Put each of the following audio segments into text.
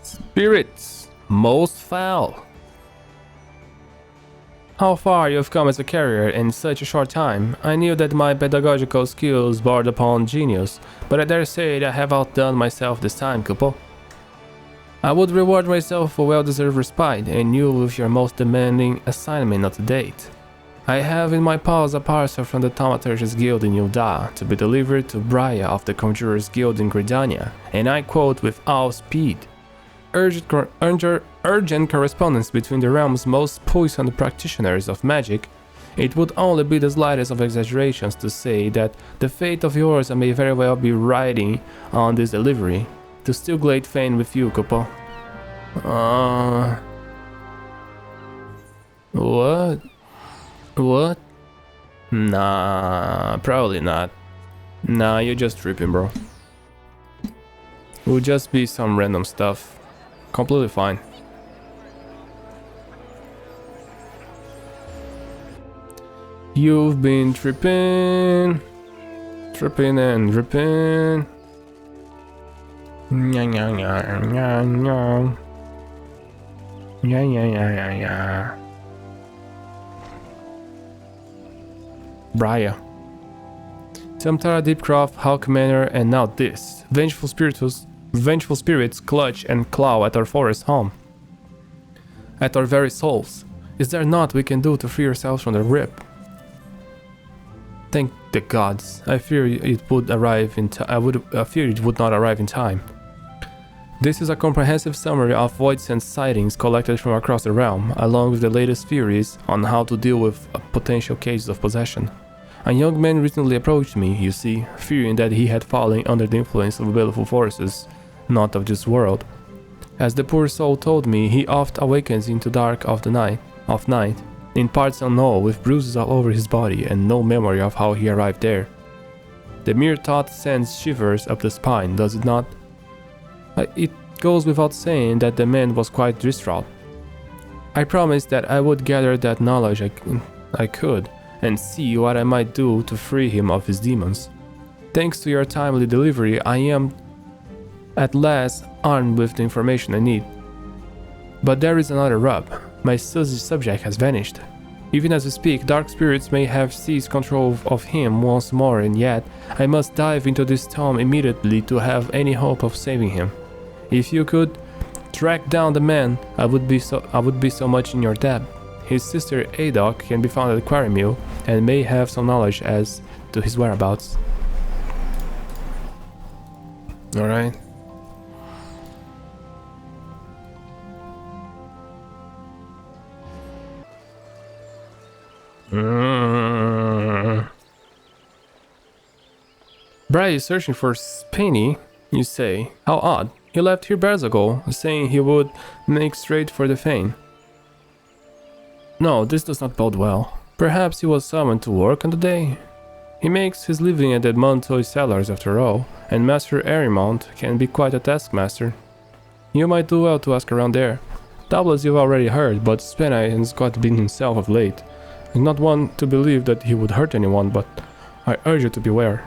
Spirits, most foul. How far you've come as a carrier in such a short time. I knew that my pedagogical skills bordered upon genius, but I dare say that I have outdone myself this time, couple. I would reward myself for well-deserved respite, and you with your most demanding assignment up to date. I have in my paws a parcel from the Thaumaturge's Guild in Yulda to be delivered to Braya of the Conjurer's Guild in Gridania, and I quote with all speed. Urgent correspondence between the realm's most puissant practitioners of magic. It would only be the slightest of exaggerations to say that the fate of yours may very well be riding on this delivery. To still glade fame with you, couple. What? What? Nah, probably not. Nah, you're just tripping, bro. It would just be some random stuff. Completely fine. You've been tripping and dripping. Yeah, yeah, yeah, yeah, yeah. Yeah, yeah, yeah, yeah, yeah. Braya. Samtara Deepcroft, Hawk Manor, and now this. Vengeful spirits clutch and claw at our forest home. At our very souls. Is there naught we can do to free ourselves from their grip? Thank the gods. I fear it would arrive in I fear it would not arrive in time. This is a comprehensive summary of void-sense sightings collected from across the realm, along with the latest theories on how to deal with potential cases of possession. A young man recently approached me, you see, fearing that he had fallen under the influence of baleful forces, not of this world. As the poor soul told me, he oft awakens into dark of night, in parts unknown, with bruises all over his body and no memory of how he arrived there. The mere thought sends shivers up the spine, does it not? It goes without saying that the man was quite distraught. I promised that I would gather that knowledge I could, and see what I might do to free him of his demons. Thanks to your timely delivery, I am at last armed with the information I need. But there is another rub. My subject has vanished. Even as we speak, dark spirits may have seized control of him once more, and yet I must dive into this tomb immediately to have any hope of saving him. If you could track down the man, I would be so much in your debt. His sister Adok can be found at the quarry mill and may have some knowledge as to his whereabouts. Alright. Bray is searching for Spenny, you say. How odd. He left here years ago, saying he would make straight for the Fane. No, this does not bode well. Perhaps he was summoned to work on the day. He makes his living at the Montoy cellars after all, and Master Arimont can be quite a taskmaster. You might do well to ask around there. Doubtless you've already heard, but Spenny has got been himself of late. I'm not one to believe that he would hurt anyone, but I urge you to beware.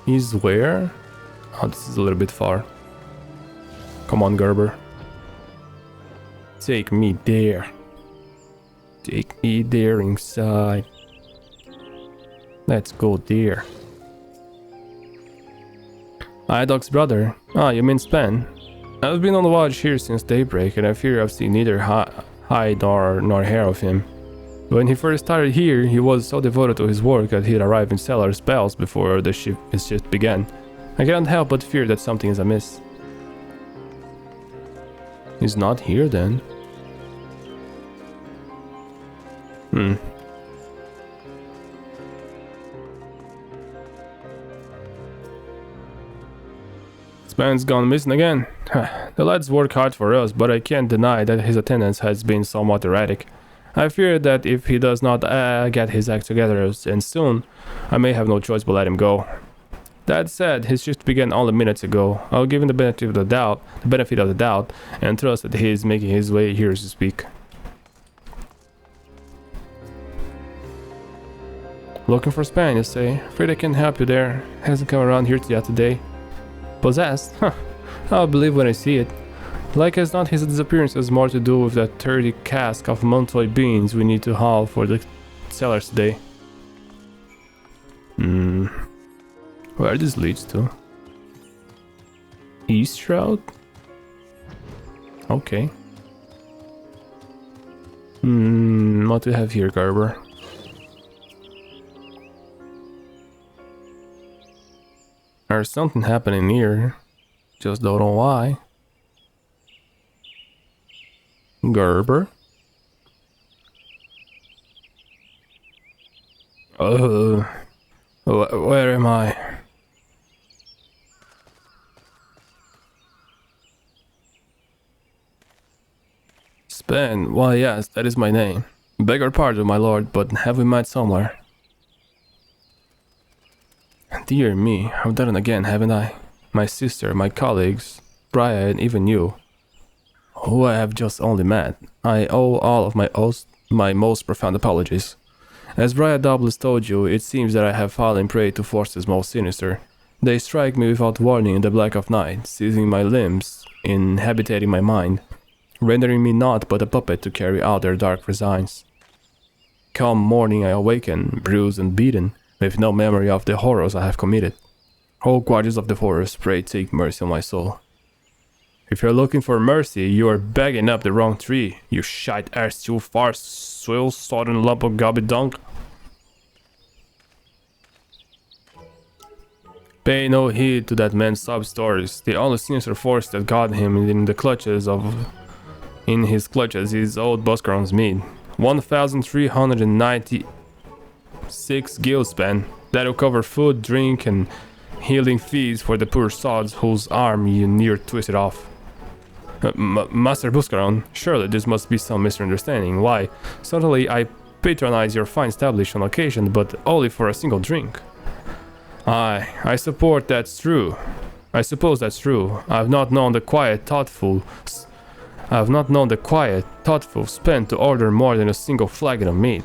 He's where? Oh, this is a little bit far. Come on, Gerber. Take me there. Take me there inside. Let's go there. Idoc's brother. Ah, you mean Spen? I've been on the watch here since daybreak, and I fear I've seen neither hide nor hair of him. When he first started here, he was so devoted to his work that he'd arrive in cellar spells before his shift began. I cannot help but fear that something is amiss. He's not here then. Spen's gone missing again. The lads work hard for us, but I can't deny that his attendance has been somewhat erratic. I fear that if he does not get his act together and soon, I may have no choice but let him go. That said, his shift began only minutes ago. I'll give him the benefit of the doubt, and trust that he is making his way here as we speak. Looking for Span, you say? Afraid I can't help you there. Hasn't come around here yet today. Possessed? Huh. I'll believe when I see it. Like as not, his disappearance has more to do with that 30 cask of monthly beans we need to haul for the cellars today. Where this leads to? East route? Okay. What do we have here, Garber? There's something happening here. Just don't know why. Gerber? Where am I? Spen, why yes, that is my name. Beg your pardon, my lord, but have we met somewhere? Dear me, I've done it again, haven't I? My sister, my colleagues, Brian, and even you, who I have just only met. I owe all of my most profound apologies. As Brian doubtless told you, it seems that I have fallen prey to forces most sinister. They strike me without warning in the black of night, seizing my limbs, inhabiting my mind, rendering me naught but a puppet to carry out their dark designs. Come morning I awaken, bruised and beaten, with no memory of the horrors I have committed. O guardians of the forest, pray take mercy on my soul. If you're looking for mercy, you are bagging up the wrong tree, you shite ass too far, swill sodden lump of gobby dunk. Pay no heed to that man's sob stories. The only sinister force that got him in his clutches is old Buscaron's mead. 1,396 gil span. That'll cover food, drink, and healing fees for the poor sods whose arm you near twisted off. Master Buscaron, surely this must be some misunderstanding. Why, certainly I patronize your fine establishment on occasion, but only for a single drink. I suppose that's true. I've not known the quiet, thoughtful Spen to order more than a single flagon of mead.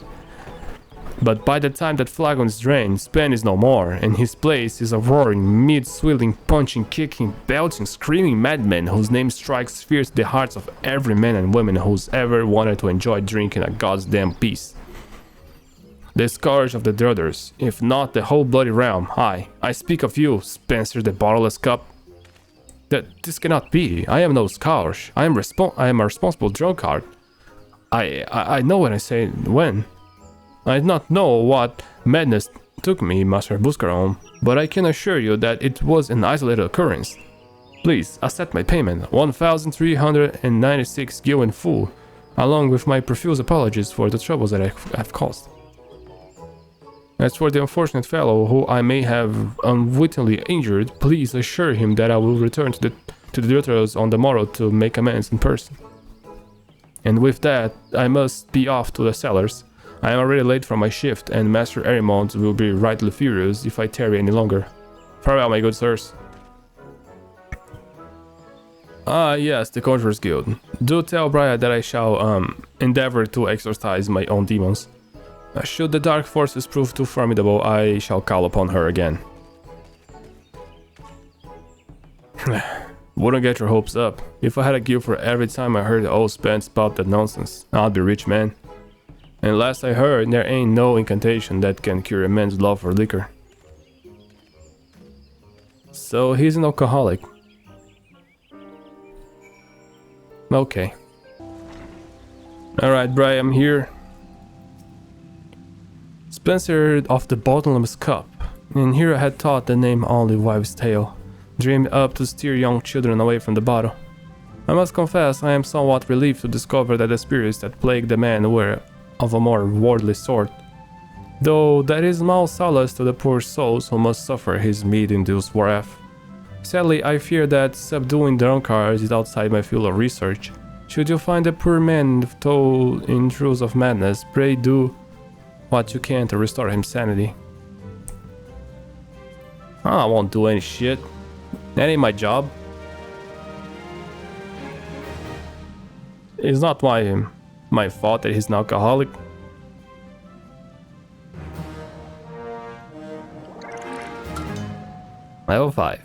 But by the time that flagon is drained, Spen is no more. In his place is a roaring, mead-swilling, punching, kicking, belching, screaming madman whose name strikes fierce the hearts of every man and woman who's ever wanted to enjoy drinking a goddamn peace. The scourge of the druthers, if not the whole bloody realm. I speak of you, Spencer the Bottleless Cup. That this cannot be. I am no scourge. I am a responsible drunkard. I know when I say when. I do not know what madness took me, Master Buscaron, but I can assure you that it was an isolated occurrence. Please accept my payment, 1,396 gil in full, along with my profuse apologies for the troubles that I have caused. As for the unfortunate fellow who I may have unwittingly injured, please assure him that I will return to the Deuteros on the morrow to make amends in person. And with that, I must be off to the cellars. I am already late for my shift, and Master Arimont will be rightly furious if I tarry any longer. Farewell, my good sirs. Ah, yes, the Conjurer's Guild. Do tell Brian that I shall, endeavor to exorcise my own demons. Should the dark forces prove too formidable, I shall call upon her again. Wouldn't get your hopes up. If I had a guild for every time I heard the old Spen spout that nonsense, I'd be rich, man. And last I heard, there ain't no incantation that can cure a man's love for liquor. So he's an alcoholic. Okay. Alright, Brian, I'm here. Spencer of the Bottomless Cup, and here I had taught the name only wives' tale, dreamed up to steer young children away from the bottle. I must confess I am somewhat relieved to discover that the spirits that plagued the man were of a more worldly sort, though that is small solace to the poor souls who must suffer his mead-induced wrath. Sadly, I fear that subduing drunkards is outside my field of research. Should you find a poor man told in throes of madness, pray do what you can to restore him sanity. I won't do any shit. That ain't my job. It's not my fault that he's an alcoholic. Level 5.